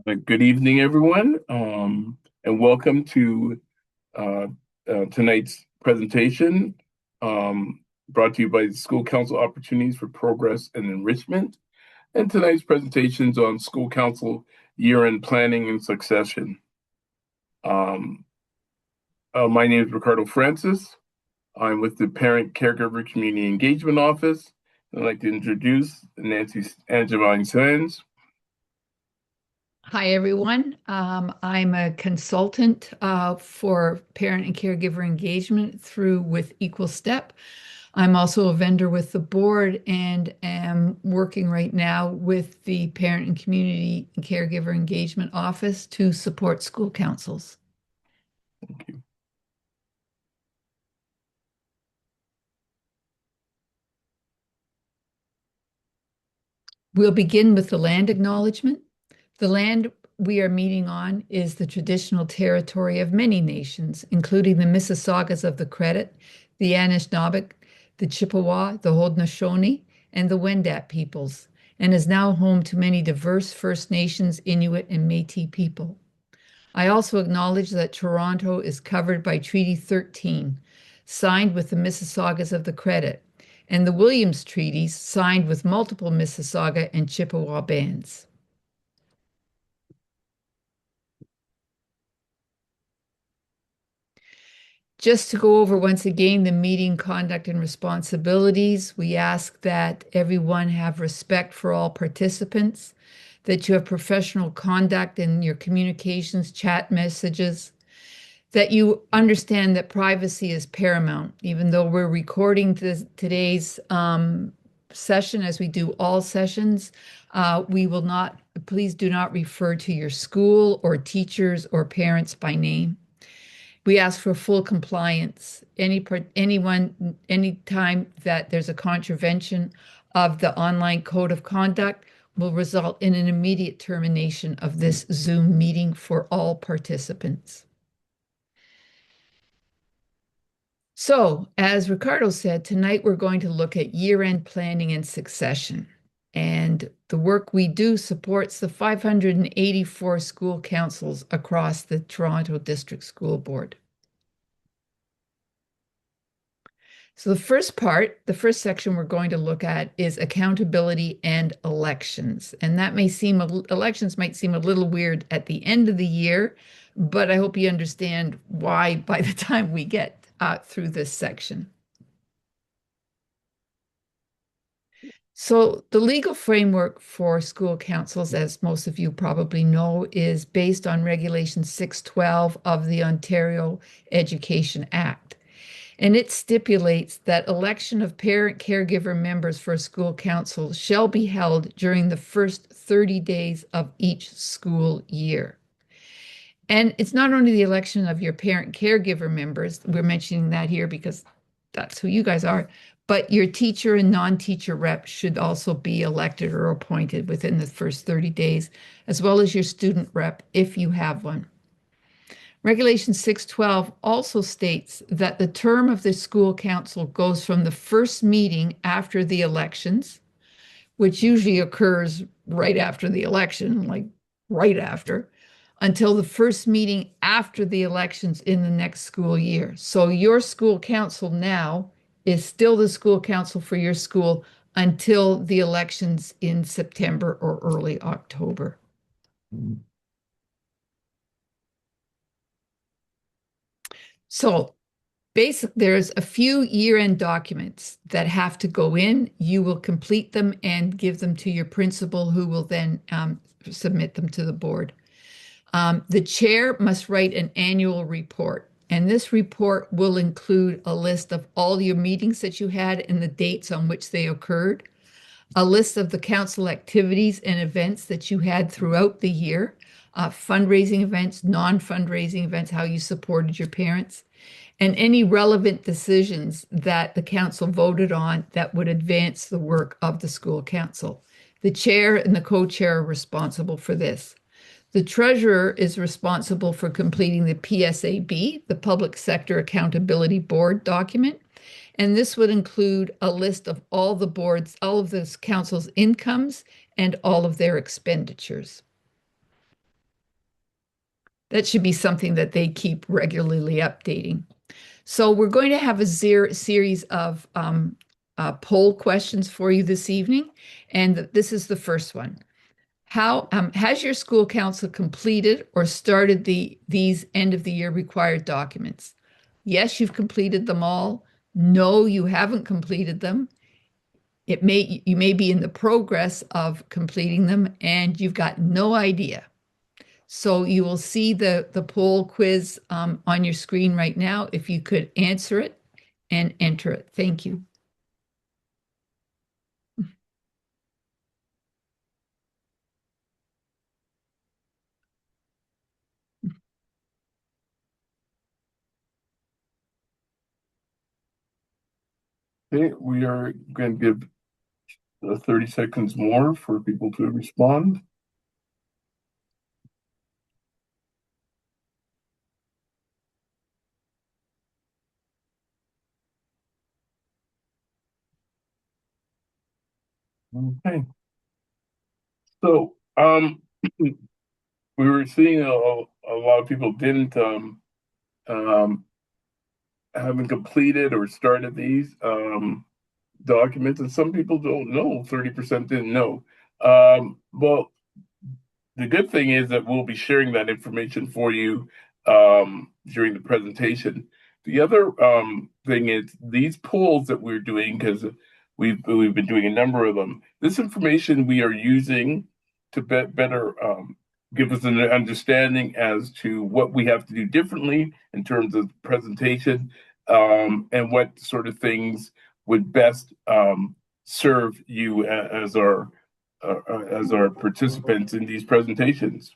Good evening, everyone, and welcome to uh, tonight's presentation brought to you by the School Council Opportunities for Progress and Enrichment. And tonight's presentation is on School Council year-end planning and succession. My name is Ricardo Francis. I'm with the Parent Caregiver Community Engagement Office. I'd like to introduce Nancy Angevine Sands. Hi, everyone. I'm a consultant for parent and caregiver engagement through with Equal Step. I'm also a vendor with the board and am working right now with the Parent and Community and Caregiver Engagement Office to support school councils. Thank you. We'll begin with the land acknowledgement. The land we are meeting on is the traditional territory of many nations, including the Mississaugas of the Credit, the Anishinaabeg, the Chippewa, the Haudenosaunee, and the Wendat peoples, and is now home to many diverse First Nations, Inuit, and Métis people. I also acknowledge that Toronto is covered by Treaty 13, signed with the Mississaugas of the Credit, and the Williams Treaties, signed with multiple Mississauga and Chippewa bands. Just to go over once again the meeting conduct and responsibilities, we ask that everyone have respect for all participants, that you have professional conduct in your communications, chat messages, that you understand that privacy is paramount. Even though we're recording today's session, as we do all sessions, we will not, please do not refer to your school or teachers or parents by name. We ask for full compliance. Anytime that there's a contravention of the online code of conduct will result in an immediate termination of this Zoom meeting for all participants. So, as Ricardo said, tonight we're going to look at year-end planning and succession. And the work we do supports the 584 school councils across the Toronto District School Board. So the first section we're going to look at is accountability and elections. And elections might seem a little weird at the end of the year, but I hope you understand why by the time we get through this section. So the legal framework for school councils, as most of you probably know, is based on Regulation 612 of the Ontario Education Act. And it stipulates that election of parent caregiver members for a school council shall be held during the first 30 days of each school year. And it's not only the election of your parent caregiver members, we're mentioning that here because that's who you guys are, but your teacher and non-teacher reps should also be elected or appointed within the first 30 days, as well as your student rep if you have one. Regulation 612 also states that the term of the school council goes from the first meeting after the elections, which usually occurs right after the election, like right after, until the first meeting after the elections in the next school year. So your school council now is still the school council for your school until the elections in September or early October. So there's a few year-end documents that have to go in. You will complete them and give them to your principal, who will then submit them to the board. The chair must write an annual report, and this report will include a list of all your meetings that you had and the dates on which they occurred, a list of the council activities and events that you had throughout the year, fundraising events, non-fundraising events, how you supported your parents, and any relevant decisions that the council voted on that would advance the work of the school council. The chair and the co-chair are responsible for this. The treasurer is responsible for completing the PSAB, the Public Sector Accountability Board document. And this would include a list of all of this council's incomes and all of their expenditures. That should be something that they keep regularly updating. So we're going to have a series of poll questions for you this evening, and this is the first one. How has your school council completed or started these end of the year required documents? Yes, you've completed them all. No, you haven't completed them. You may be in the progress of completing them and you've got no idea. So you will see the poll quiz on your screen right now. If you could answer it and enter it. Thank you. Okay, we are going to give 30 seconds more for people to respond. Okay. So, we were seeing a lot of people didn't um, haven't completed or started these documents, and some people don't know. 30% didn't know. Well, the good thing is that we'll be sharing that information for you during the presentation. The other thing is these polls that we're doing, because we've been doing a number of them. This information we are using to better give us an understanding as to what we have to do differently in terms of presentation, and what sort of things would best serve you as our participants in these presentations.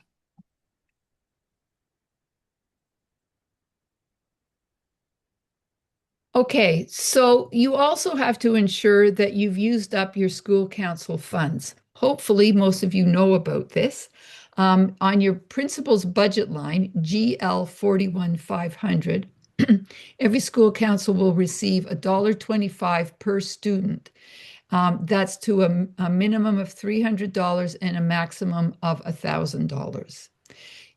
Okay, so you also have to ensure that you've used up your school council funds. Hopefully, most of you know about this. On your principal's budget line, GL 41500, every school council will receive $1.25 per student. That's to a minimum of $300 and a maximum of $1,000.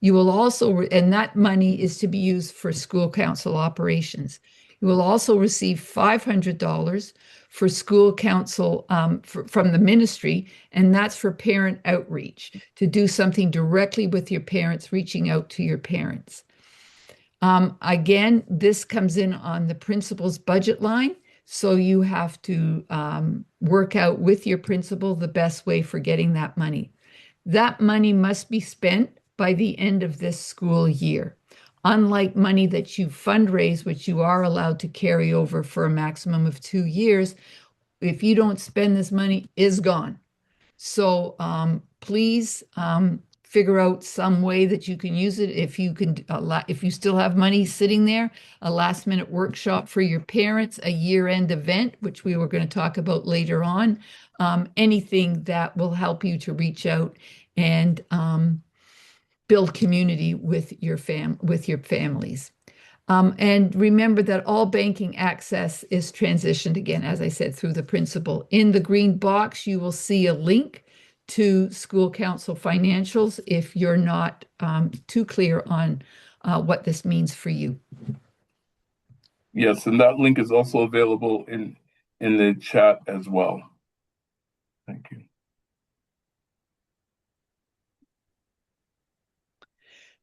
You will also, and that money is to be used for school council operations. You will also receive $500 for school council from the ministry, and that's for parent outreach, to do something directly with your parents, reaching out to your parents. Again, this comes in on the principal's budget line, so you have to work out with your principal the best way for getting that money. That money must be spent by the end of this school year. Unlike money that you fundraise, which you are allowed to carry over for a maximum of 2 years, if you don't spend this money, is gone. So please figure out some way that you can use it. If you still have money sitting there, a last minute workshop for your parents, a year-end event, which we were going to talk about later on, anything that will help you to reach out and build community with your families. And remember that all banking access is transitioned again, as I said, through the principal. In the green box, you will see a link to school council financials if you're not too clear on what this means for you. Yes, and that link is also available in the chat as well. Thank you.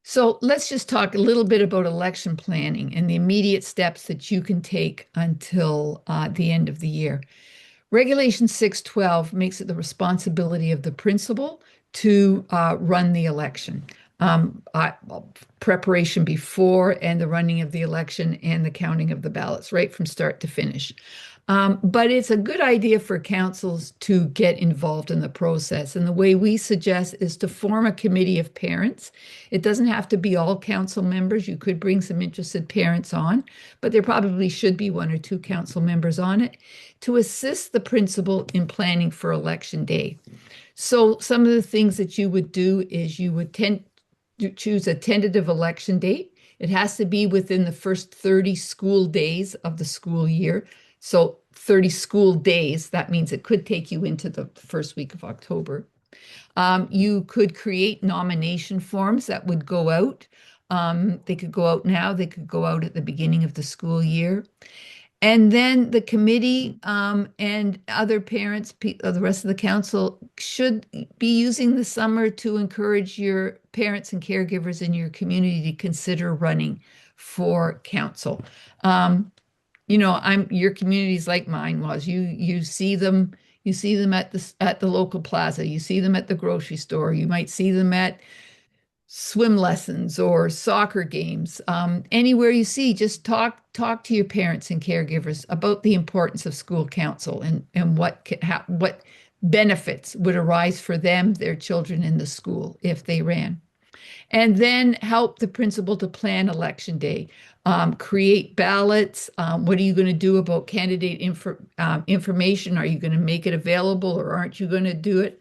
So let's just talk a little bit about election planning and the immediate steps that you can take until the end of the year. Regulation 612 makes it the responsibility of the principal to run the election. Preparation before and the running of the election and the counting of the ballots, right from start to finish. But it's a good idea for councils to get involved in the process. And the way we suggest is to form a committee of parents. It doesn't have to be all council members. You could bring some interested parents on, but there probably should be one or two council members on it to assist the principal in planning for election day. So some of the things that you would do is you would choose a tentative election date. It has to be within the first 30 school days of the school year. So 30 school days, that means it could take you into the first week of October. You could create nomination forms that would go out They could go out now, they could go out at the beginning of the school year. And then the committee and other parents, the rest of the council should be using the summer to encourage your parents and caregivers in your community to consider running for council. Um, your community's like mine was. You see them at the local plaza, you see them at the grocery store, you might see them at swim lessons or soccer games. Anywhere you see, just talk to your parents and caregivers about the importance of school council and what benefits would arise for them, their children in the school if they ran. And then help the principal to plan election day, create ballots. What are you going to do about candidate information? Are you going to make it available or aren't you going to do it?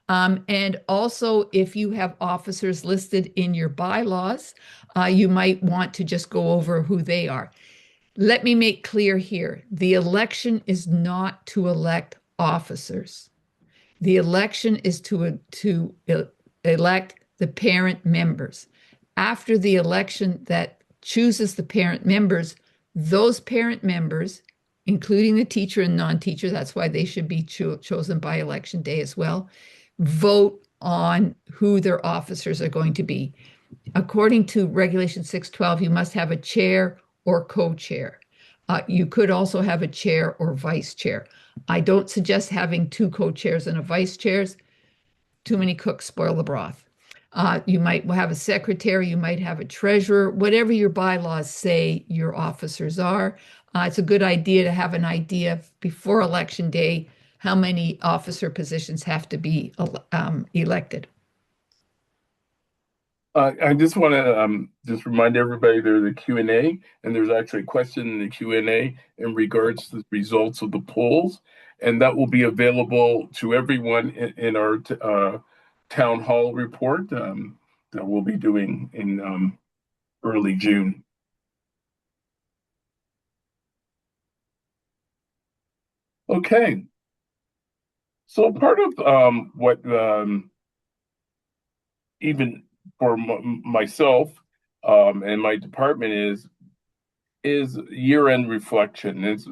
And also, if you have officers listed in your bylaws, you might want to just go over who they are. Let me make clear here, the election is not to elect officers. The election is to elect the parent members. After the election that chooses the parent members, those parent members, including the teacher and non-teacher, that's why they should be chosen by election day as well, vote on who their officers are going to be. According to Regulation 612, you must have a chair or co-chair. You could also have a chair or vice chair. I don't suggest having two co-chairs and a vice chairs. Too many cooks spoil the broth. You might have a secretary, you might have a treasurer, whatever your bylaws say your officers are. It's a good idea to have an idea before election day how many officer positions have to be elected. I just want to just remind everybody there's a Q&A, and there's actually a question in the Q&A in regards to the results of the polls, and that will be available to everyone in our town hall report that we'll be doing in early June. Okay. So part of what even for myself and my department is year-end reflection. It's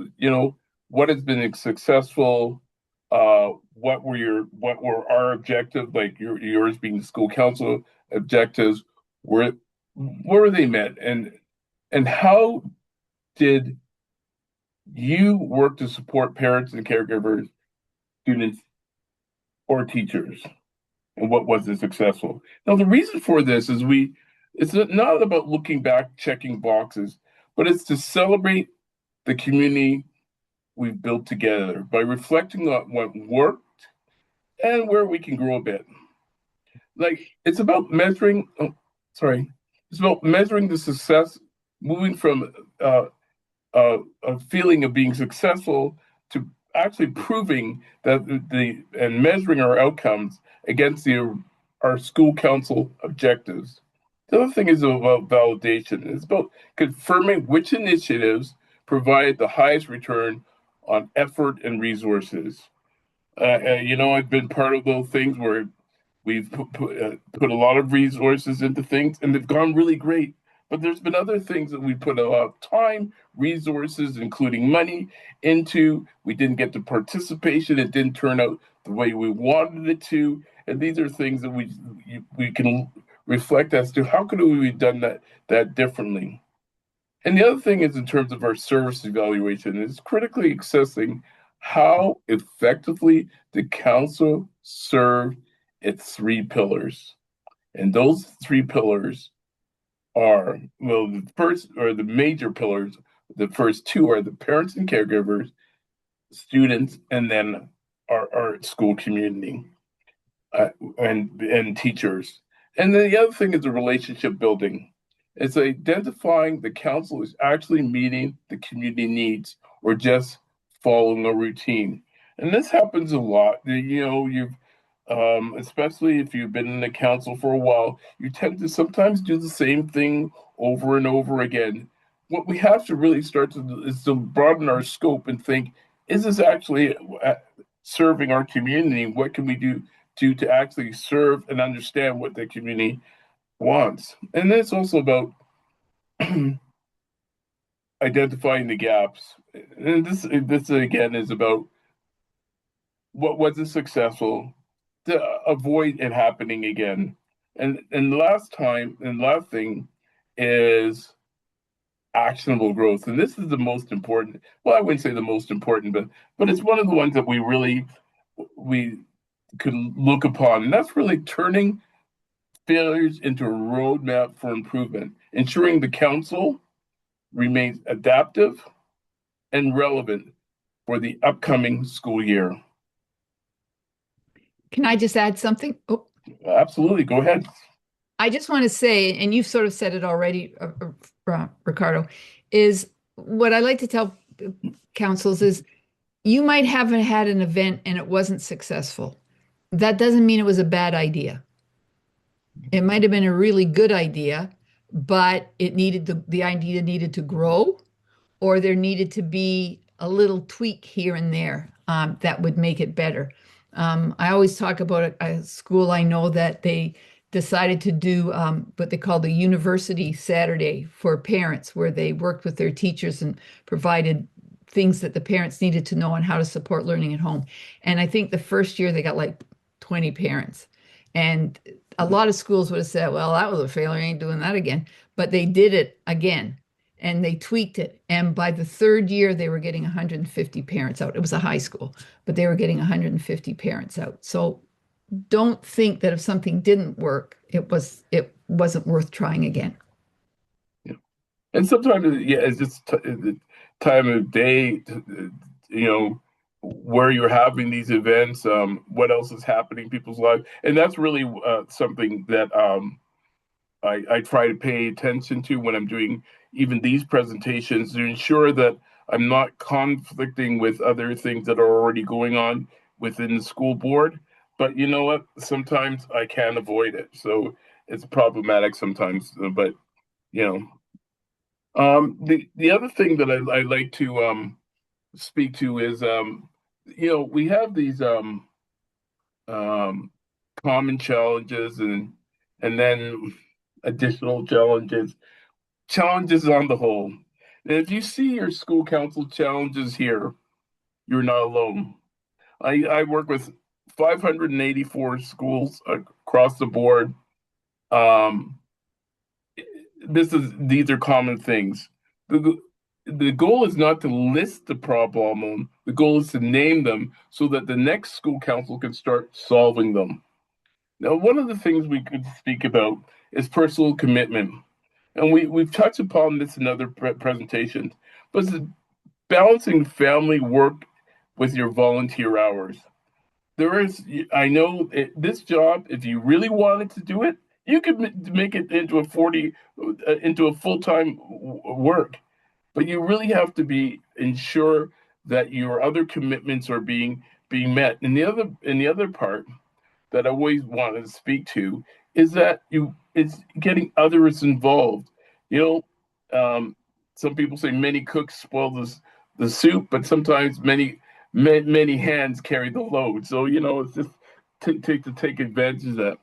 what has been successful, what were our objectives, like yours being the school council objectives, where were they met, and how did you work to support parents and caregivers, students, or teachers? And what wasn't successful. Now, the reason for this is it's not about looking back, checking boxes, but it's to celebrate the community we've built together by reflecting on what worked and where we can grow a bit. Like, it's about measuring, it's about measuring the success, moving from a feeling of being successful to actually proving that and measuring our outcomes against our school council objectives. The other thing is about validation. It's about confirming which initiatives provide the highest return on effort and resources. I've been part of those things where we've put a lot of resources into things and they've gone really great. But there's been other things that we put a lot of time, resources, including money, into. We didn't get the participation. It didn't turn out the way we wanted it to. And these are things that we can reflect as to how could we have done that differently. And the other thing is in terms of our service evaluation, is critically assessing how effectively the council served its three pillars. And those three pillars are, well, the first, or the major pillars, the first two are the parents and caregivers, students, and then our school community and teachers. And then the other thing is the relationship building. It's identifying the council is actually meeting the community needs or just following a routine. And this happens a lot. You've especially if you've been in the council for a while, you tend to sometimes do the same thing over and over again. What we have to really start to do is to broaden our scope and think, is this actually serving our community? What can we do to actually serve and understand what the community wants. And then it's also about identifying the gaps. And this again is about what wasn't successful to avoid it happening again. And last thing is actionable growth. And this is the most important. Well, I wouldn't say the most important, but it's one of the ones that we could look upon. And that's really turning failures into a roadmap for improvement, ensuring the council remains adaptive and relevant for the upcoming school year. Can I just add something? Oh, Absolutely, go ahead. I just want to say, and you've sort of said it already, Ricardo, is what I like to tell councils is you might have had an event and it wasn't successful. That doesn't mean it was a bad idea. It might have been a really good idea, but the idea needed to grow, or there needed to be a little tweak here and there that would make it better. I always talk about a school I know that they decided to do what they call the University Saturday for parents, where they worked with their teachers and provided things that the parents needed to know on how to support learning at home. And I think the first year they got like 20 parents. And a lot of schools would have said, well, that was a failure, I ain't doing that again. But they did it again and they tweaked it. And by the third year, they were getting 150 parents out. It was a high school, but they were getting 150 parents out. So don't think that if something didn't work, it wasn't worth trying again. Yeah. And sometimes, yeah, it's just the time of day, you know, where you're having these events, what else is happening in people's lives. And that's really something that I try to pay attention to when I'm doing even these presentations to ensure that I'm not conflicting with other things that are already going on within the school board. But you know what? Sometimes I can't avoid it. So it's problematic sometimes. But, you know, the other thing that I like to speak to is, we have these um, common challenges and then additional challenges on the whole. And if you see your school council challenges here, you're not alone. I work with 584 schools across the board. Um, these are common things. The, the goal is not to list the problem. The goal is to name them so that the next school council can start solving them. Now, one of the things we could speak about is personal commitment. And we've touched upon this in other presentations, but it's balancing family work with your volunteer hours. I know this job, if you really wanted to do it, you could make it into a full time work. But you really have to ensure that your other commitments are being met. And the other part that I always wanted to speak to is that it's getting others involved. You know, some people say many cooks spoil the soup, but sometimes many hands carry the load. So it's just to take advantage of that.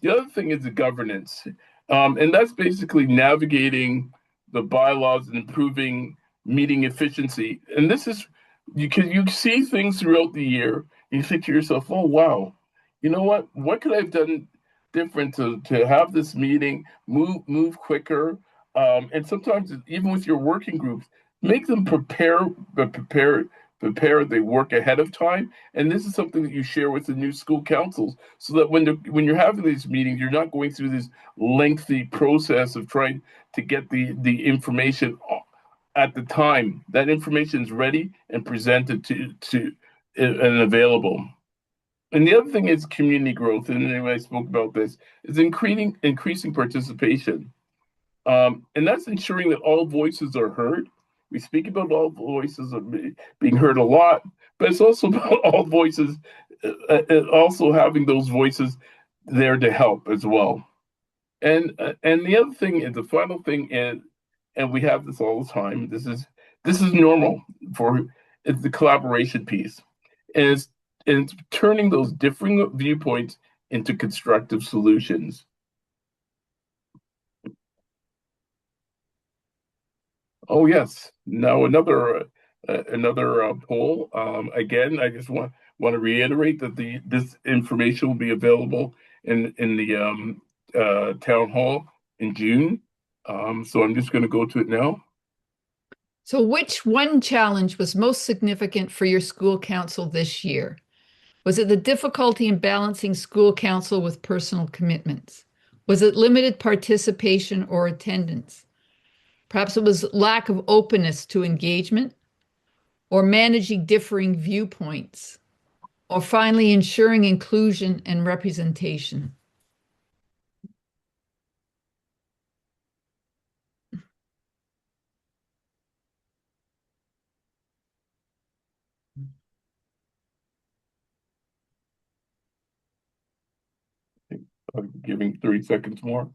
The other thing is the governance, and that's basically navigating the bylaws and improving meeting efficiency. And this is you see things throughout the year, and you think to yourself, "Oh wow, you know what? What could I have done different to have this meeting move quicker?" And sometimes even with your working groups, make them prepare. They work ahead of time, and this is something that you share with the new school councils, so that when you're having these meetings, you're not going through this lengthy process of trying to get the information at the time. That information is ready and presented to and available. And the other thing is community growth. And anyway, I spoke about this is increasing participation, and that's ensuring that all voices are heard. We speak about all voices being heard a lot, but it's also about all voices, also having those voices there to help as well. And the other thing is the final thing is, and we have this all the time. This is normal for it's the collaboration piece, and it's turning those differing viewpoints into constructive solutions. Oh yes. Now another poll. Again, I just want to reiterate that the this information will be available in the town hall in June. So I'm just going to go to it now. So, which one challenge was most significant for your school council this year? Was it the difficulty in balancing school council with personal commitments? Was it limited participation or attendance? Perhaps it was lack of openness to engagement or managing differing viewpoints, or finally ensuring inclusion and representation. Giving 30 seconds more.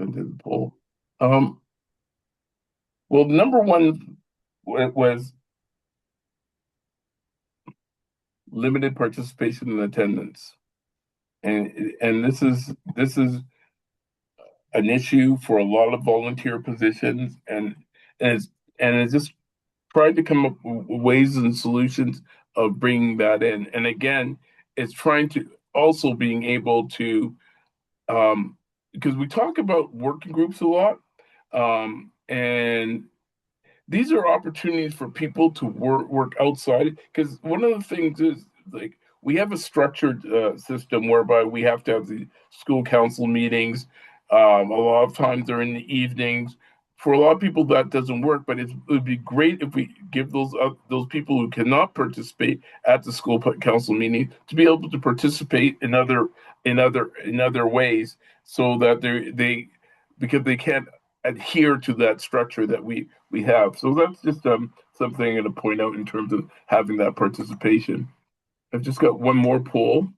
Into the poll. Um, well, number one was limited participation and attendance, and this is an issue for a lot of volunteer positions, and it's just trying to come up with ways and solutions of bringing that in. And again, it's trying to also being able to because we talk about working groups a lot, and these are opportunities for people to work outside. Because one of the things is like we have a structured system whereby we have to have the school council meetings. A lot of times they're in the evenings. For a lot of people, that doesn't work. But it would be great if we give those people who cannot participate at the school council meeting to be able to participate in other ways, so that they because they can't adhere to that structure that we have. So that's just something I'm going to point out in terms of having that participation. I've just got one more poll.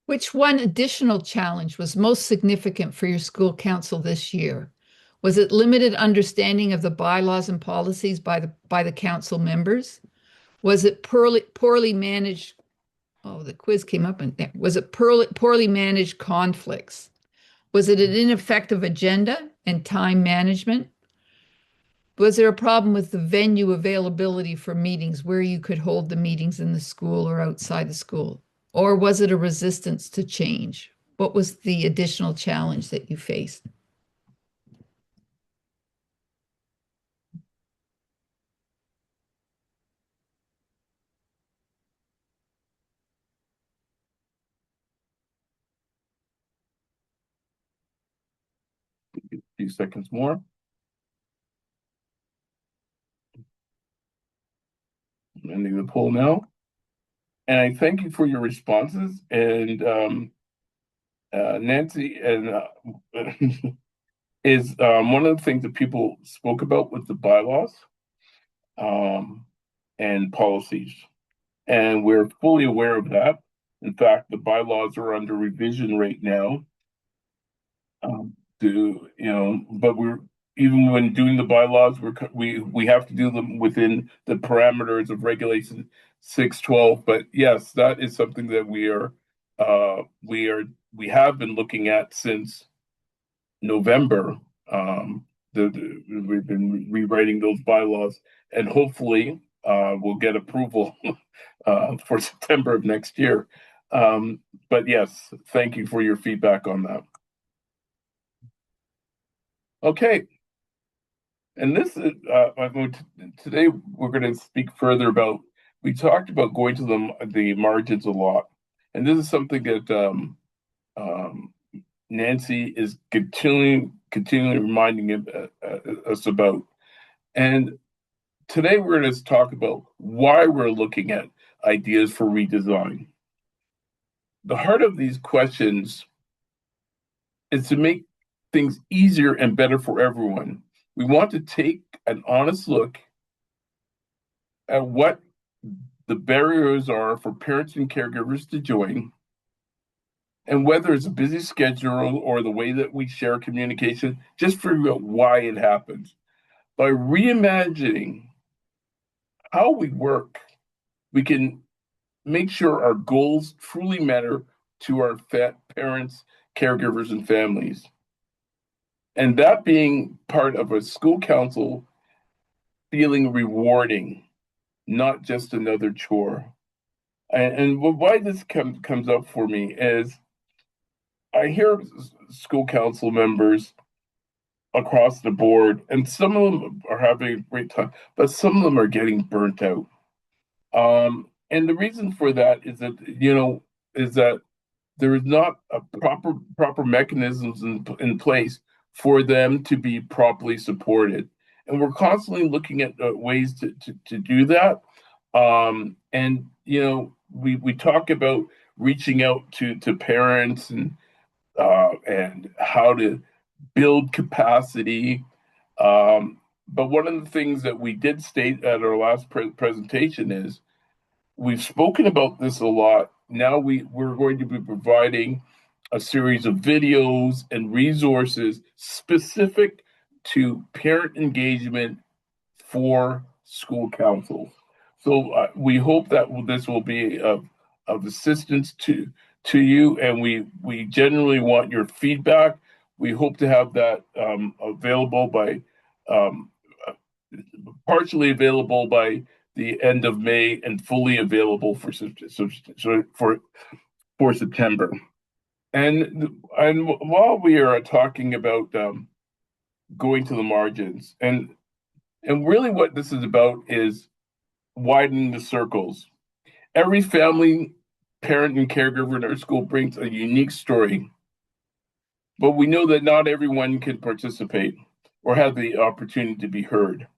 Which one additional challenge was most significant for your school council this year? Was it limited understanding of the bylaws and policies by the council members? Was it poorly managed? Oh, the quiz came up and was it poorly managed conflicts? Was it an ineffective agenda and time management? Was there a problem with the venue availability for meetings where you could hold the meetings in the school or outside the school? Or was it a resistance to change? What was the additional challenge that you faced? A few seconds more. I'm ending the poll now. And I thank you for your responses. And Nancy and is one of the things that people spoke about with the bylaws um, and policies. And we're fully aware of that. In fact, the bylaws are under revision right now. But we're even when doing the bylaws, we have to do them within the parameters of Regulation 612. But yes, that is something that we have been looking at since November. We've been rewriting those bylaws, and hopefully, we'll get approval for September of next year. But yes, thank you for your feedback on that. Okay, and this is today we're going to speak further about. We talked about going to the margins a lot, and this is something that um, Nancy is continually reminding us about. And today we're going to talk about why we're looking at ideas for redesign. The heart of these questions is to make things easier and better for everyone. We want to take an honest look at what the barriers are for parents and caregivers to join, And whether it's a busy schedule or the way that we share communication, just figure out why it happens. By reimagining how we work, we can make sure our goals truly matter to our parents, caregivers, and families. And that being part of a school council feeling rewarding, not just another chore. And why this comes up for me is I hear school council members across the board, and some of them are having a great time, but some of them are getting burnt out. And the reason for that is that is that there is not a proper mechanisms in place for them to be properly supported, and we're constantly looking at ways to do that. And we talk about reaching out to parents and how to build capacity. But one of the things that we did state at our last presentation is we've spoken about this a lot. Now we're going to be providing a series of videos and resources specific to parent engagement for school councils. So we hope that this will be of assistance to you, and we generally want your feedback. We hope to have that available by um, partially available by the end of May and fully available for September. And while we are talking about going to the margins, and really what this is about is widening the circles. Every family, parent, and caregiver in our school brings a unique story, but we know that not everyone can participate or have the opportunity to be heard.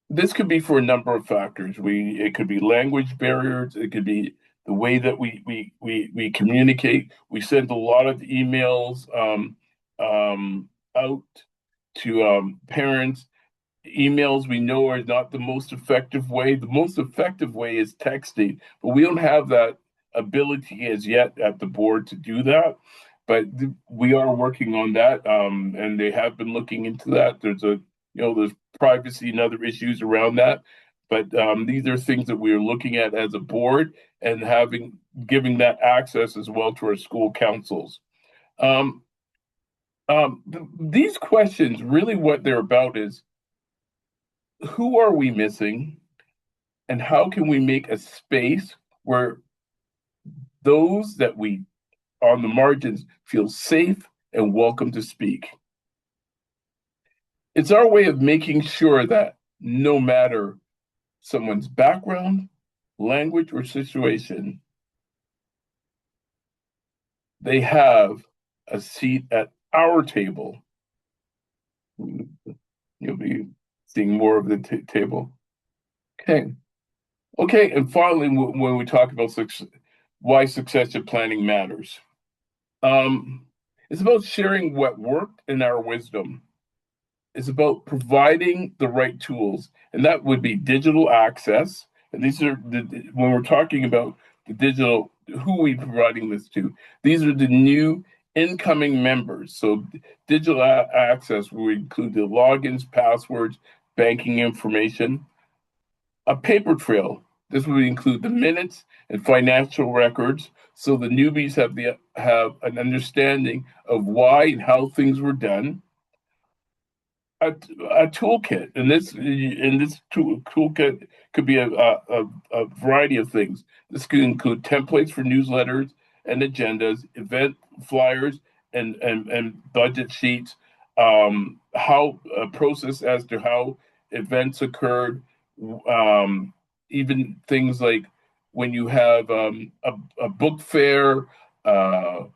This could be for a number of factors. It could be language barriers. It could be the way that we communicate. We send a lot of emails out to parents. Emails we know are not the most effective way. The most effective way is texting, but we don't have that ability as yet at the board to do that. But we are working on that, and they have been looking into that. There's privacy and other issues around that, but these are things that we are looking at as a board and giving that access as well to our school councils. Um, these questions, really, what they're about is who are we missing, and how can we make a space where those that we on the margins feel safe and welcome to speak. It's our way of making sure that no matter someone's background, language, or situation, they have a seat at our table. You'll be seeing more of the table. Okay. Okay. And finally, when we talk about why succession planning matters, it's about sharing what worked in our wisdom. It's about providing the right tools, and that would be digital access. And when we're talking about the digital, who are we providing this to? These are the new incoming members. So digital access will include the logins, passwords, banking information, a paper trail. This would include the minutes and financial records, so the newbies have an understanding of why and how things were done. A toolkit, and this toolkit could be a variety of things. This could include templates for newsletters and agendas, event flyers, and budget sheets. How a process as to how events occurred, even things like when you have a book fair, a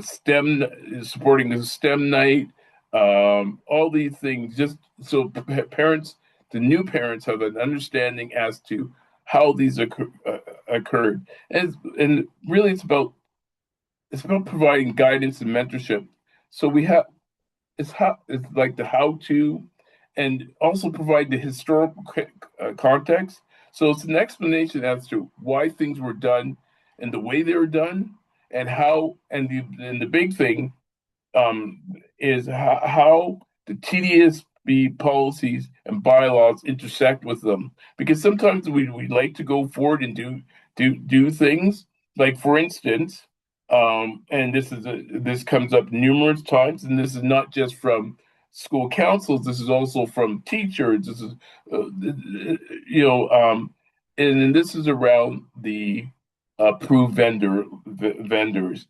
STEM supporting a STEM night, all these things, just so parents, the new parents, have an understanding as to how these occurred, and really it's about providing guidance and mentorship. So we have it's like the how to, and also provide the historical context. So it's an explanation as to why things were done and the way they were done, and the big thing um, is how the TDSB policies and bylaws intersect with them. Because sometimes we like to go forward and do things. Like for instance, and this comes up numerous times, and this is not just from school councils. This is also from teachers. This is you know, and then this is around the approved vendors,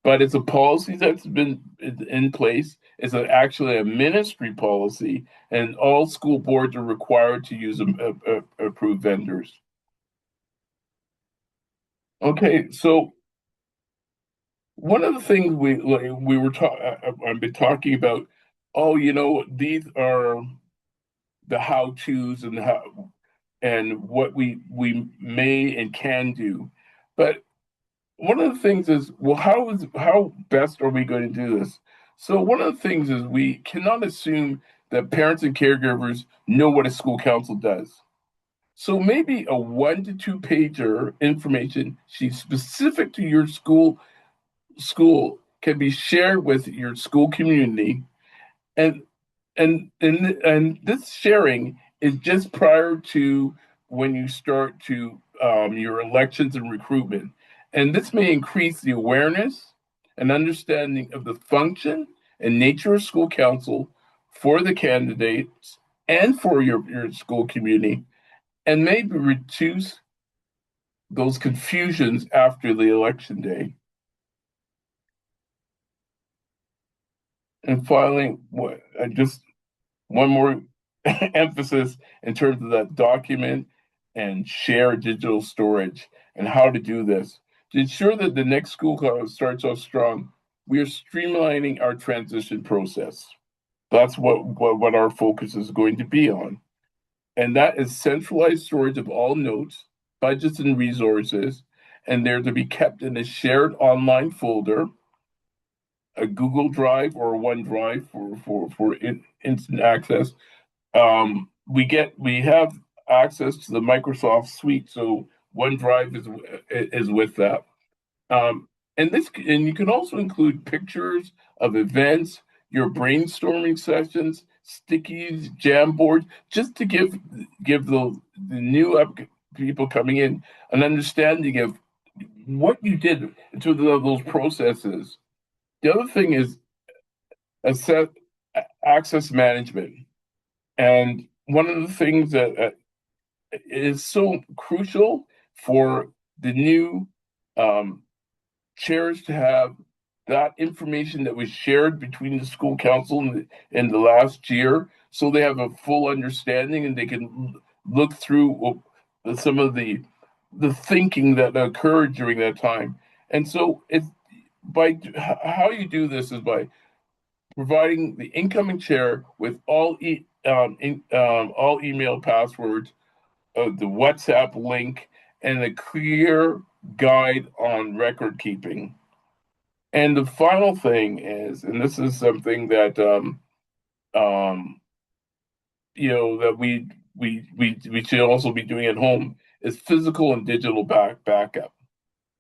but it's a policy that's been in place. It's actually a ministry policy, and all school boards are required to use approved vendors. Okay, so one of the things we were I've been talking about. Oh, these are the how tos and what we may and can do, but one of the things is, well, how best are we going to do this? So one of the things is we cannot assume that parents and caregivers know what a school council does. So maybe a 1 to 2 pager information sheet specific to your school can be shared with your school community, and and this sharing is just prior to when you start to your elections and recruitment, and this may increase the awareness and understanding of the function and nature of school council for the candidates and for your school community, and maybe reduce those confusions after the election day. And finally, just one more emphasis in terms of that document and share digital storage and how to do this. To ensure that the next school call starts off strong, we are streamlining our transition process. That's what our focus is going to be on. And that is centralized storage of all notes, budgets, and resources, and they're to be kept in a shared online folder, a Google Drive or a OneDrive for instant access. We have access to the Microsoft suite, so OneDrive is with that. Um, and you can also include pictures of events, your brainstorming sessions, stickies, Jamboard, just to give the new people coming in an understanding of what you did to those processes. The other thing is asset access management. And one of the things that is so crucial for the new um, chairs to have that information that was shared between the school council in the last year, so they have a full understanding and they can look through some of the thinking that occurred during that time. And so it's by how you do this is by providing the incoming chair with all email passwords, the WhatsApp link, and a clear guide on record keeping. And the final thing is, and this is something that um, that we should also be doing at home, is physical and digital backup.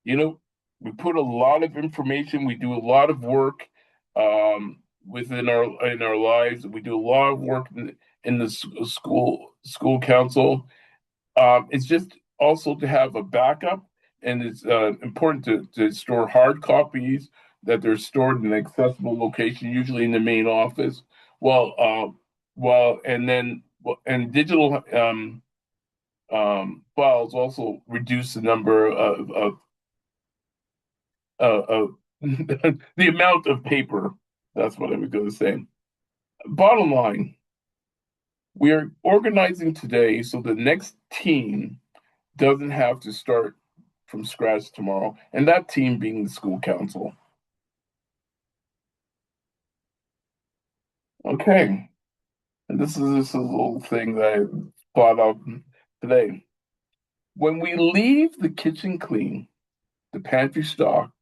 You know, we put a lot of information, we do a lot of work within our lives. We do a lot of work in the school council. It's just also to have a backup, and it's important to store hard copies that they're stored in an accessible location, usually in the main office. And digital files also reduce the number of the amount of paper. That's what I was going to say. Bottom line, we are organizing today so the next team doesn't have to start from scratch tomorrow, and that team being the school council. Okay, and this is a little thing that I thought of today. When we leave the kitchen clean, the pantry stocked,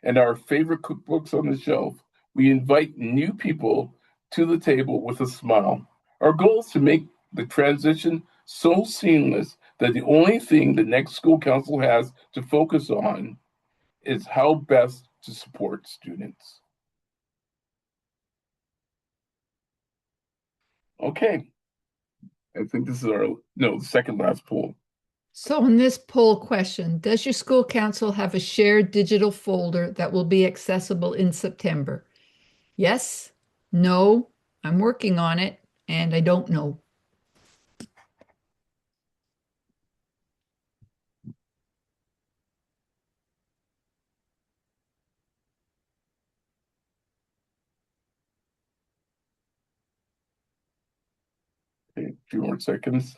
and our favorite cookbooks on the shelf, we invite new people to the table with a smile. Our goal is to make the transition so seamless that the only thing the next school council has to focus on is how best to support students. Okay, I think this is the second last poll. So in this poll question, does your school council have a shared digital folder that will be accessible in September? Yes, no, I'm working on it, and I don't know. Okay, a few more seconds.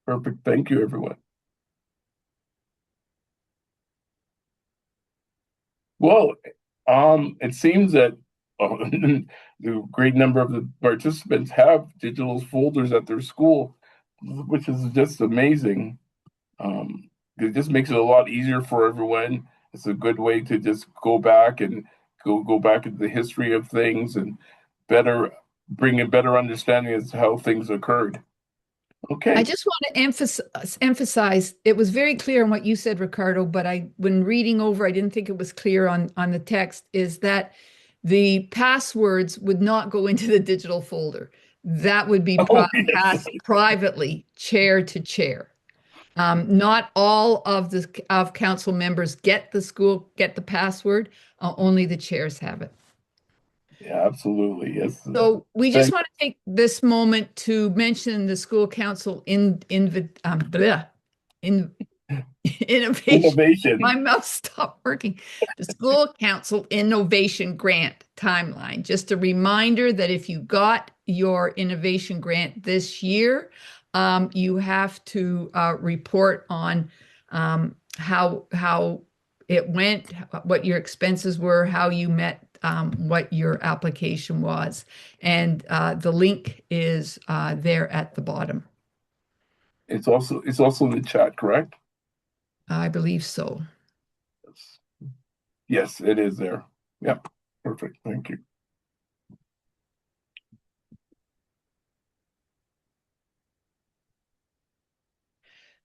Perfect. Thank you, everyone. Well, it seems that the great number of the participants have digital folders at their school, which is just amazing. It just makes it a lot easier for everyone. It's a good way to just go back and go back into the history of things and better bring a better understanding as to how things occurred. I Okay. just want to emphasize it was very clear on what you said, Ricardo, but when reading over, I didn't think it was clear on the text, is that the passwords would not go into the digital folder. That would be Oh yes. passed privately, chair to chair. Not all of council members get the password. Only the chairs have it. Yeah, absolutely. Yes. So we just Thank want to take this moment to mention the school council in innovation. My innovation. mouth stopped working. The school council innovation grant timeline. Just a reminder that if you got your innovation grant this year, you have to report on how it went, what your expenses were, how you met what your application was. And the link is there at the bottom. It's also in the chat, correct? I believe so. Yes. Yes, it is there. Yep. Perfect. Thank you.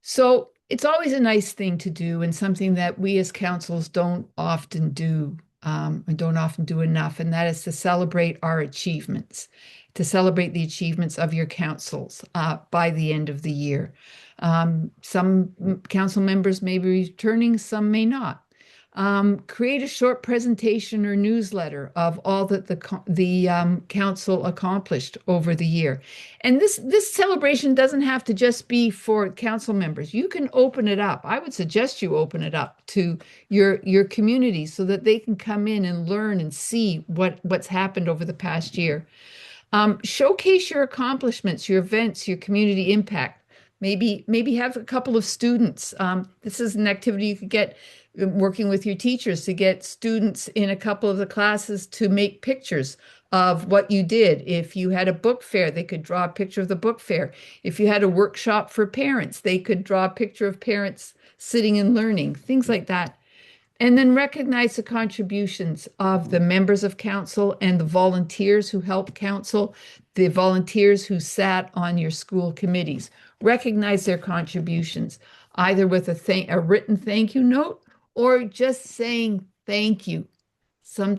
So it's always a nice thing to do and something that we as councils don't often do and don't often do enough, and that is to celebrate our achievements, to celebrate the achievements of your councils by the end of the year. Some council members may be returning, some may not. Create a short presentation or newsletter of all that the council accomplished over the year. And this celebration doesn't have to just be for council members. You can open it up. I would suggest you open it up to your community so that they can come in and learn and see what's happened over the past year. Showcase your accomplishments, your events, your community impact. Maybe have a couple of students. This is an activity you could get working with your teachers to get students in a couple of the classes to make pictures of what you did. If you had a book fair, they could draw a picture of the book fair. If you had a workshop for parents, they could draw a picture of parents sitting and learning, things like that. And then recognize the contributions of the members of council and the volunteers who help council, the volunteers who sat on your school committees. Recognize their contributions, either with a written thank you note or just saying thank you.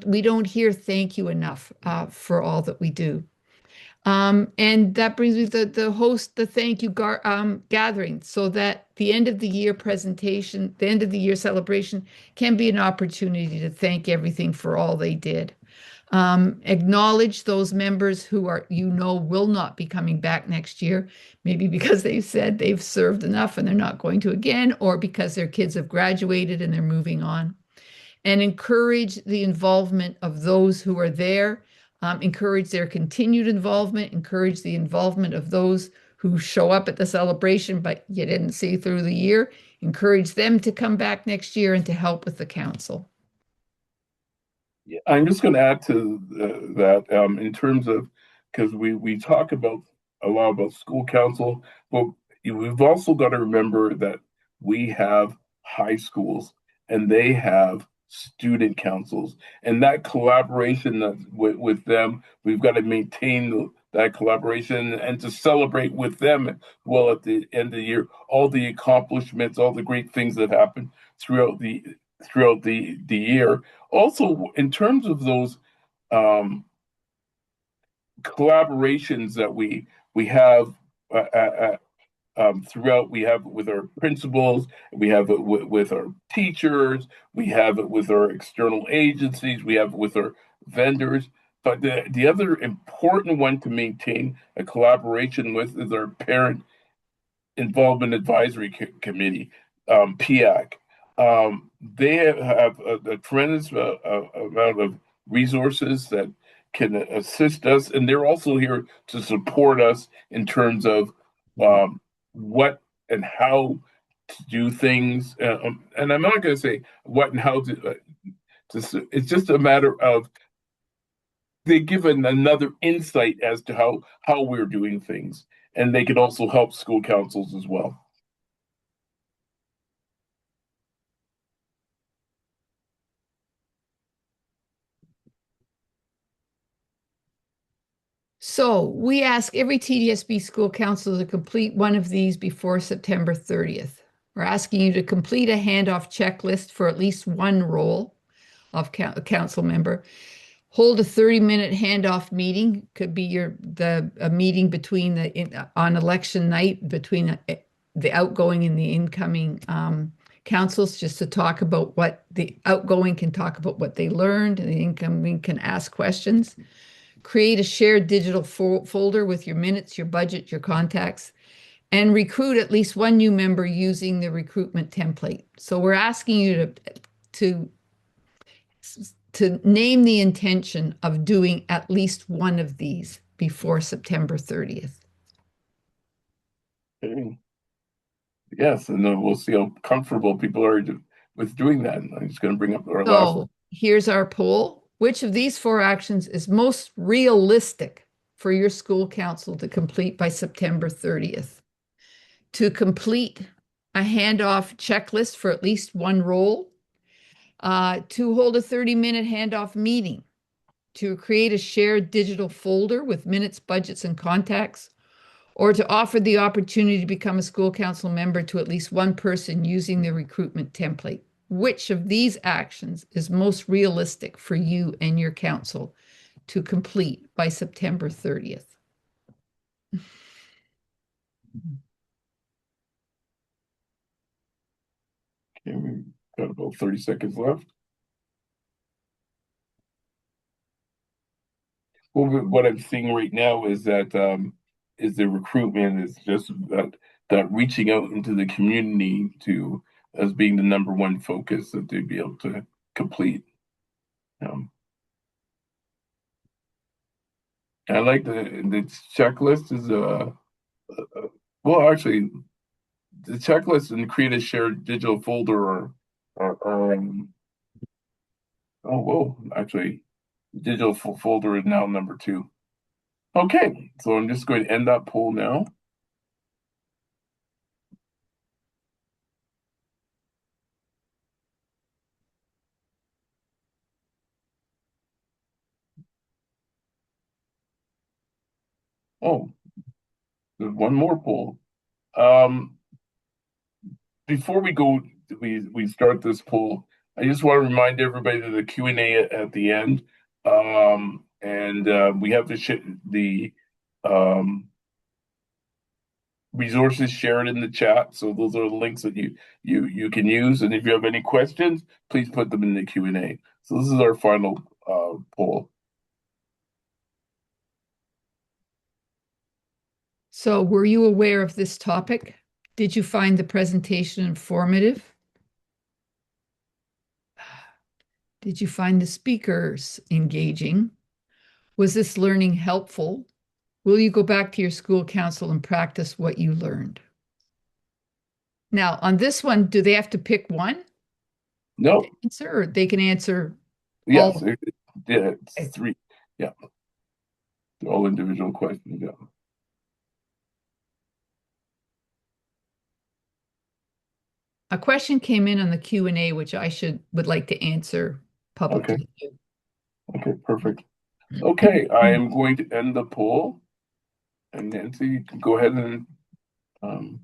We don't hear thank you enough for all that we do. And that brings me to the host the thank you gathering so that the end of the year presentation, the end of the year celebration can be an opportunity to thank everything for all they did. Acknowledge those members who will not be coming back next year, maybe because they've said they've served enough and they're not going to again, or because their kids have graduated and they're moving on. And encourage the involvement of those who are there, encourage their continued involvement, encourage the involvement of those who show up at the celebration, but you didn't see through the year. Encourage them to come back next year and to help with the council. Yeah, I'm just going to add to that in terms of because we talk about a lot about school council, but we've also got to remember that we have high schools and they have student councils, and that collaboration with them, we've got to maintain that collaboration and to celebrate with them well at the end of the year all the accomplishments, all the great things that happen throughout the year. Also, in terms of those um, collaborations that we have throughout. We have it with our principals, we have it with our teachers, we have it with our external agencies, we have it with our vendors. But the other important one to maintain a collaboration with is our parent Involvement Advisory Committee, PIAC. They have a tremendous amount of resources that can assist us, and they're also here to support us in terms of um, what and how to do things. And I'm not going to say what and how to. It's just a matter of they give another insight as to how we're doing things, and they can also help school councils as well. So we ask every TDSB school council to complete one of these before September 30th. We're asking you to complete a handoff checklist for at least one role of council member. Hold a 30-minute handoff meeting. Could be a meeting between on election night between the outgoing and the incoming councils, just to talk about what the outgoing can talk about what they learned, and the incoming can ask questions. Create a shared digital folder with your minutes, your budget, your contacts, and recruit at least one new member using the recruitment template. So we're asking you to name the intention of doing at least one of these before September 30th. Okay. Yes, and then we'll see how comfortable people are with doing that. I'm just going to bring up our last one. So here's our poll. Which of these 4 actions is most realistic for your school council to complete by September 30th? To complete a handoff checklist for at least one role, to hold a 30-minute handoff meeting, to create a shared digital folder with minutes, budgets, and contacts, or to offer the opportunity to become a school council member to at least one person using the recruitment template. Which of these actions is most realistic for you and your council to complete by September 30th? Okay, we've got about 30 seconds left. Well, what I'm seeing right now is that is the recruitment is just that reaching out into the community to as being the number one focus that they'd be able to complete. Um, I like the checklist is well actually the checklist and create a shared digital folder or oh whoa actually digital folder is now number 2. Okay, so I'm just going to end that poll now. Oh, there's one more poll. Um, Before we start this poll, I just want to remind everybody of the Q&A at the end. And we have the um, resources shared in the chat. So those are the links that you can use. And if you have any questions, please put them in the Q&A. So this is our final poll. So were you aware of this topic? Did you find the presentation informative? Did you find the speakers engaging? Was this learning helpful? Will you go back to your school council and practice what you learned? Now, on this one, do they have to pick one No, to answer, or they can answer yes, all? yeah, it's 3. Yeah, they're all individual questions. Yeah. A question came in on the Q&A, which I would like to answer Okay, publicly. okay, perfect. Okay, I am going to end the poll, and Nancy, you can go ahead and um,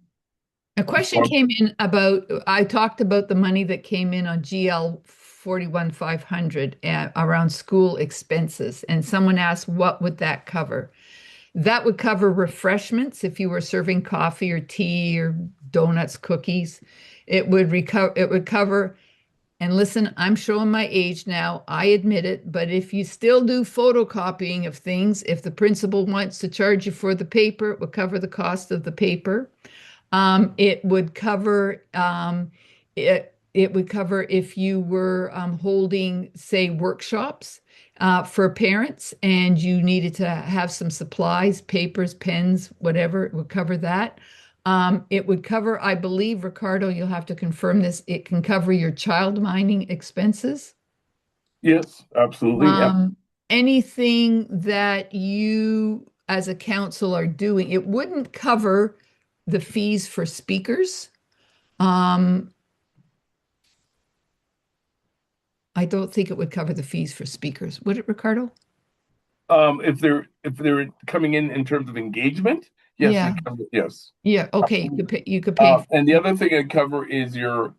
A question respond. came in about, I talked about the money that came in on GL 41,500 around school expenses, and someone asked, what would that cover? That would cover refreshments if you were serving coffee or tea or donuts, cookies. It would cover, and listen, I'm showing my age now, I admit it, but if you still do photocopying of things, if the principal wants to charge you for the paper, it would cover the cost of the paper. It would cover it would cover if you were holding, say, workshops for parents and you needed to have some supplies, papers, pens, whatever. It would cover that. It would cover, I believe, Ricardo, you'll have to confirm this. It can cover your child mining expenses. Yes, absolutely. Yep. Um, Anything that you as a council are doing, it wouldn't cover the fees for speakers. Um, I don't think it would cover the fees for speakers. Would it, Ricardo? If they're coming in terms of engagement, yes, Yeah. yes. Yeah. Okay. Absolutely. You could pay. And the other thing I cover is your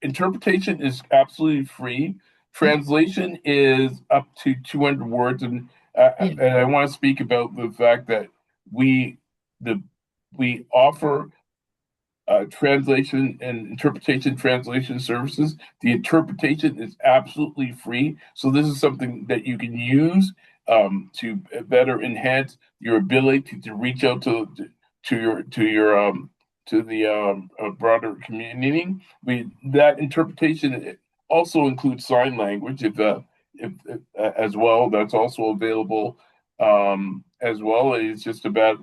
interpretation is absolutely free. Translation is up to 200 words, Yeah. and I want to speak about the fact that we the we offer translation and interpretation translation services. The interpretation is absolutely free. So this is something that you can use to better enhance your ability to reach out to the broader community. That interpretation also includes sign language if as well. That's also available as well. It's just about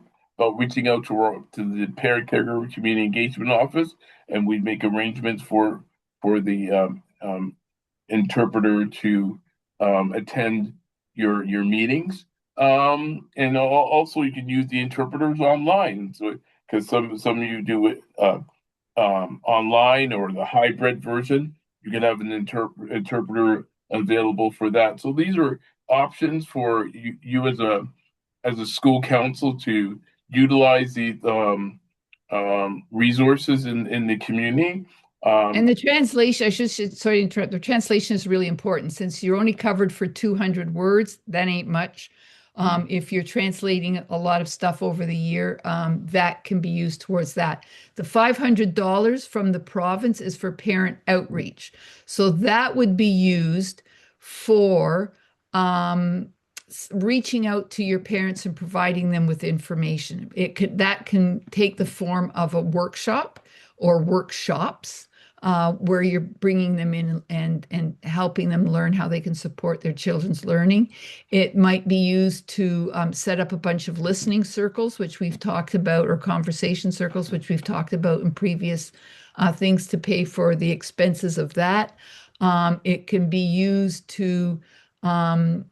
reaching out to the parent caregiver community engagement office, and we make arrangements for the interpreter to attend your meetings. And also, you can use the interpreters online. So, because some of you do it online or the hybrid version, you can have an interpreter available for that. So these are options for you as a school council to utilize the resources in the community. And Um, the translation, sorry to interrupt, the translation is really important since you're only covered for 200 words. That ain't much. If you're translating a lot of stuff over the year, that can be used towards that. The $500 from the province is for parent outreach. So that would be used for um, reaching out to your parents and providing them with information. That can take the form of a workshop or workshops where you're bringing them in and helping them learn how they can support their children's learning. It might be used to set up a bunch of listening circles, which we've talked about, or conversation circles, which we've talked about in previous things to pay for the expenses of that. It can be used um,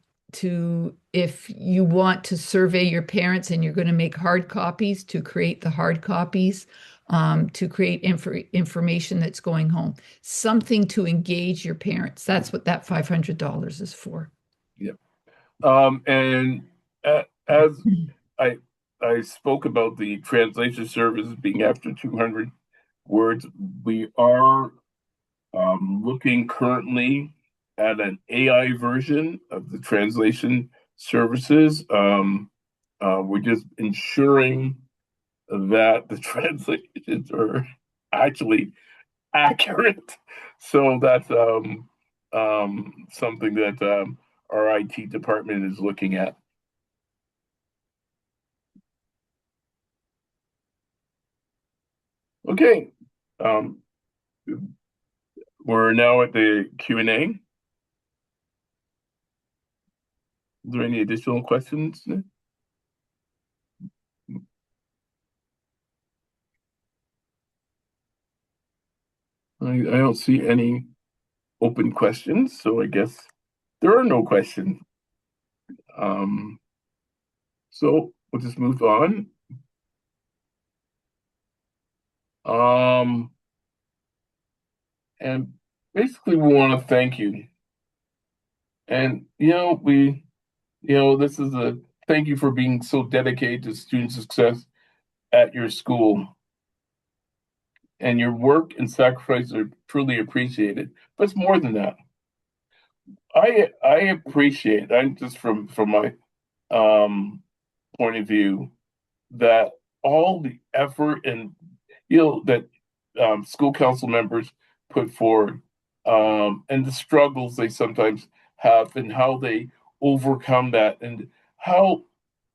if you want to survey your parents and you're going to make hard copies, to create the hard copies, to create information that's going home, something to engage your parents. That's what that $500 is for. yeah. And as I I spoke about the translation services being after 200 words, we are looking currently at an AI version of the translation services. We're just ensuring that the translations are actually accurate. So that's something that our IT department is looking at. Okay, um, we're now at the Q&A. Is there any additional questions? I don't see any open questions, so I guess there are no questions. Um, so we'll just move on. Um, And basically, we want to thank you. And, this is a thank you for being so dedicated to student success at your school. And your work and sacrifice are truly appreciated. But it's more than that. I appreciate, I'm just from my um, point of view, that all the effort and that school council members put forward, and the struggles they sometimes have, and how they overcome that, and how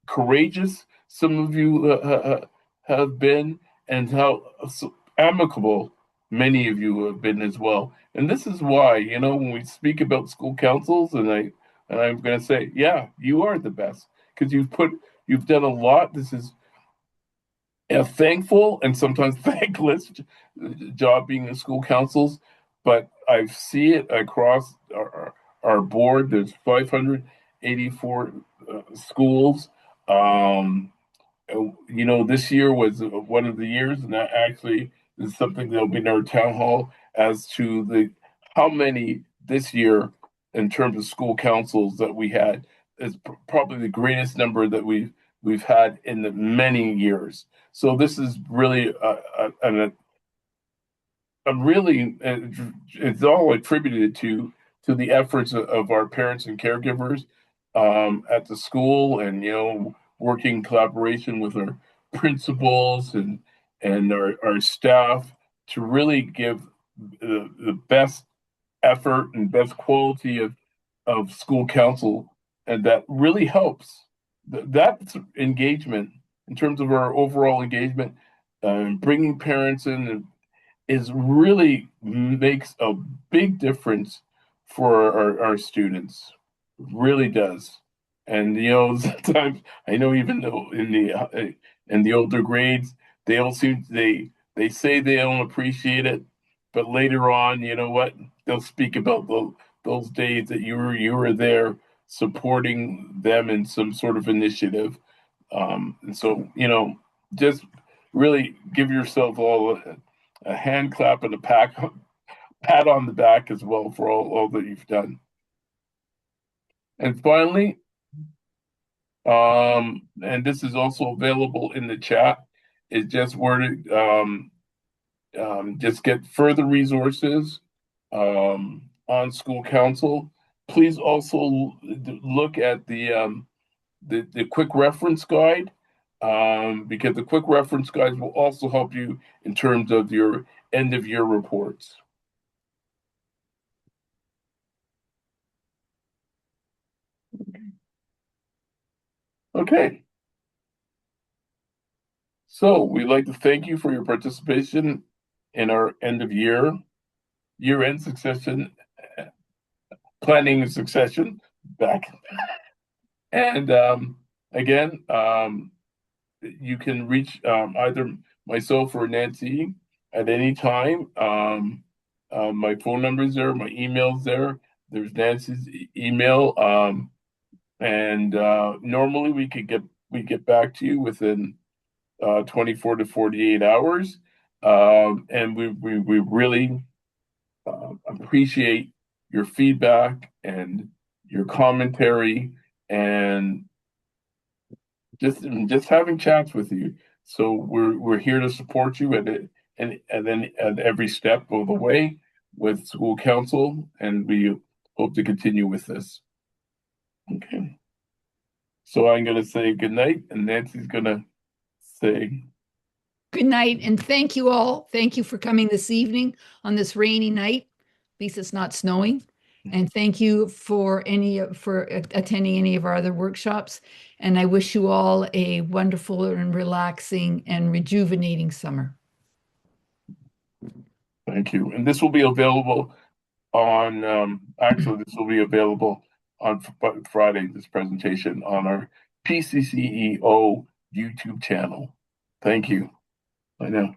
courageous some of you have been, and how amicable many of you have been as well. And this is why, when we speak about school councils, and I'm going to say, yeah, you are the best because you've done a lot. This is a thankful and sometimes thankless job being in school councils, but I see it across our board. There's 584 schools. Um, this year was one of the years, and that actually is something that'll be in our town hall as to the how many this year in terms of school councils that we had is probably the greatest number that we've had in the many years. So this is really really it's all attributed to the efforts of our parents and caregivers at the school, and working collaboration with our principals and our staff to really give the best effort and best quality of school council, and that really helps. That's engagement in terms of our overall engagement, bringing parents in is really makes a big difference for our students. Really does. And sometimes I know, even though in the older grades, they all seem they say they don't appreciate it, but later on, you know what? They'll speak about those days that you were there supporting them in some sort of initiative. And so, just really give yourself all a hand clap and a pat on the back as well for all that you've done. And finally, and this is also available in the chat, is just where to just get further resources on school council. Please also look at the quick reference guide, because the quick reference guides will also help you in terms of your end of year reports. Okay. So we'd like to thank you for your participation in our end of year-end succession planning and succession back. And again, you can reach either myself or Nancy at any time. My phone number is there, my email's there. There's Nancy's email, and normally we get back to you within 24 to 48 hours, and we really appreciate your feedback and your commentary, and just having chats with you. So we're here to support you and then at every step of the way with school council, and we hope to continue with this. Okay. So I'm going to say good night, and Nancy's going to say good night, and thank you all. Thank you for coming this evening on this rainy night. At least it's not snowing. And thank you for attending any of our other workshops. And I wish you all a wonderful and relaxing and rejuvenating summer. thank you. And this will be available on actually this will be available on Friday, this presentation on our PCCEO YouTube channel. Thank you. I know.